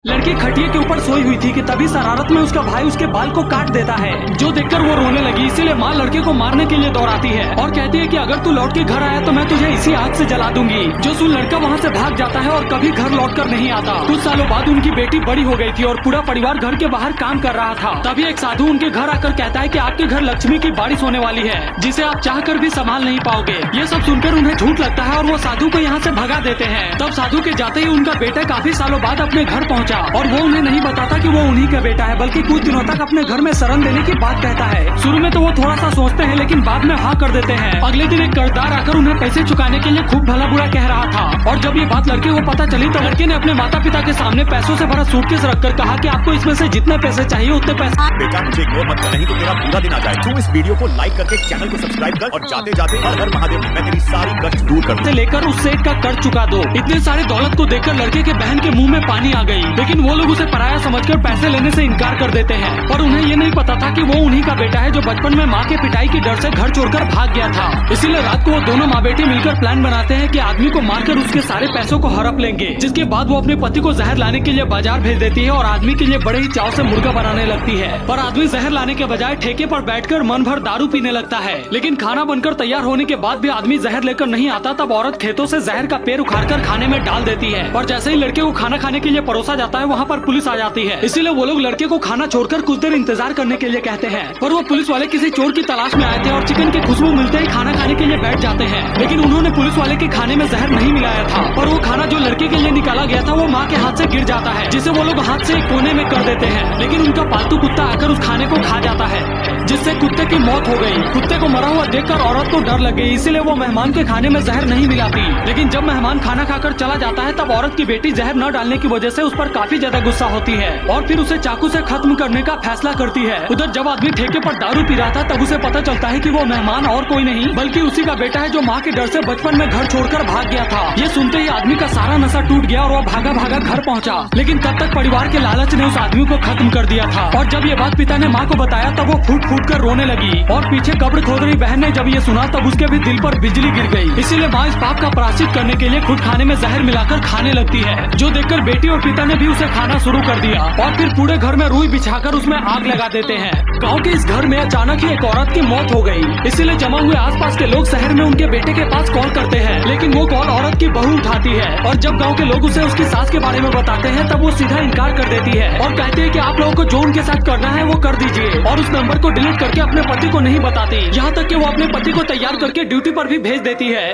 लड़की खटिया के ऊपर सोई हुई थी कि तभी शरारत में उसका भाई उसके बाल को काट देता है, जो देखकर वो रोने लगी। इसीलिए माँ लड़के को मारने के लिए दौड़ाती है और कहती है कि अगर तू लौट के घर आया तो मैं तुझे इसी आग से जला दूंगी। जो सुन लड़का वहाँ से भाग जाता है और कभी घर लौट कर नहीं आता। कुछ सालों बाद उनकी बेटी बड़ी हो गई थी और पूरा परिवार घर के बाहर काम कर रहा था। तभी एक साधु उनके घर आकर कहता है कि आपके घर लक्ष्मी की बारिश होने वाली है, जिसे आप चाह कर भी संभाल नहीं पाओगे। ये सब सुनकर उन्हें झूठ लगता है और वो साधु को यहाँ से भगा देते हैं। तब साधु के जाते ही उनका बेटा काफी सालों बाद अपने घर पहुँचा और वो उन्हें नहीं बताता कि वो उन्हीं का बेटा है, बल्कि कुछ दिनों तक अपने घर में शरण देने की बात कहता है। शुरू में तो वो थोड़ा सा सोचते हैं, लेकिन बाद में हाँ कर देते हैं। अगले दिन एक कर्जदार आकर उन्हें पैसे चुकाने के लिए खूब भला बुरा कह रहा था और जब ये बात लड़के को पता चली तो लड़के ने अपने माता पिता के सामने पैसों से भरा सूटकेस रखकर कहा कि आपको इसमें से जितने पैसे चाहिए उतने पैसे। बेटा मुझे इग्नोर मत कर, नहीं तो तेरा पूरा दिन आ जाए। तू इस वीडियो को लाइक करके चैनल को सब्सक्राइब कर और जाते जाते हर हर महादेव मैं तेरी सारी कष्ट दूर कर से लेकर उस सेठ का कर्ज चुका दो। इतने सारे दौलत को देखकर लड़के के बहन के मुंह में पानी आ गई, लेकिन वो लोग उसे पराया समझकर पैसे लेने से इनकार कर देते हैं। पर उन्हें ये नहीं पता था कि वो उन्हीं का बेटा है जो बचपन में माँ के पिटाई की डर से घर छोड़कर भाग गया था। इसीलिए रात को वो दोनों माँ बेटी मिलकर प्लान बनाते हैं कि आदमी को मारकर उसके सारे पैसों को हड़प लेंगे। जिसके बाद वो अपने पति को जहर लाने के लिए बाजार भेज देती है और आदमी के लिए बड़े ही चाव से मुर्गा बनाने लगती है। पर आदमी जहर लाने के बजाय ठेके पर बैठकर मन भर दारू पीने लगता है। लेकिन खाना बनकर तैयार होने के बाद भी आदमी जहर लेकर नहीं आता, तब औरत खेतों से जहर का पेड़ उखाड़कर खाने में डाल देती है। और जैसे ही लड़के को खाना खाने के लिए परोसा जाता है, वहाँ पर पुलिस आ जाती है। इसीलिए वो लोग लड़के को खाना छोड़कर कुछ देर इंतजार करने के लिए कहते हैं। पर वो पुलिस वाले किसी चोर की तलाश में आए थे और चिकन की खुशबू मिलते ही खाना खाने के लिए बैठ जाते हैं। लेकिन उन्होंने पुलिस वाले के खाने में जहर नहीं मिलाया था। पर वो खाना जो लड़के के लिए निकाला गया था वो माँ के हाथ से गिर जाता है, जिसे वो लोग हाथ से एक कोने में कर देते हैं। लेकिन उनका पालतू कुत्ता आकर उस खाने को खा जाता है, जिससे कुत्ते की मौत हो गई। कुत्ते को मरा हुआ देखकर औरत को डर लग गई, इसीलिए वो मेहमान के खाने में जहर नहीं मिलाती। लेकिन जब मेहमान खाना खाकर चला जाता है तब औरत की बेटी जहर न डालने की वजह से उस पर काफी ज्यादा गुस्सा होती है और फिर उसे चाकू से खत्म करने का फैसला करती है। उधर जब आदमी ठेके पर दारू पी रहा था तब उसे पता चलता है कि वो मेहमान और कोई नहीं बल्कि उसी का बेटा है जो माँ के डर से बचपन में घर छोड़कर भाग गया था। ये सुनते ही आदमी का सारा नशा टूट गया और वो भागा भागा घर पहुँचा। लेकिन तब तक परिवार के लालच ने उस आदमी को खत्म कर दिया था। और जब ये बात पिता ने माँ को बताया तब वो फूट फूट कर रोने लगी और पीछे कब्र खोद रही बहन ने जब ये सुना तब उसके भी दिल पर बिजली गिर गई। इसीलिए माँ इस पाप का प्रायश्चित करने के लिए खुद खाने में जहर मिलाकर खाने लगती है, जो देखकर बेटी और पिता ने भी उसे खाना शुरू कर दिया और फिर पूरे घर में रुई बिछाकर उसमें आग लगा देते हैं। गांव के इस घर में अचानक ही एक औरत की मौत हो गई। इसीलिए जमा हुए आसपास के लोग शहर में उनके बेटे के पास कॉल करते हैं, लेकिन वो कॉल औरत की बहू उठाती है और जब गाँव के लोग उसे उसकी सास के बारे में बताते हैं तब वो सीधा इनकार कर देती है और कहती है कि आप लोगों को जो उनके साथ करना है वो कर दीजिए और उस नंबर को डिलीट करके अपने पति को नहीं बताती। यहाँ तक कि वो अपने पति को तैयार करके ड्यूटी पर भी भेज देती है।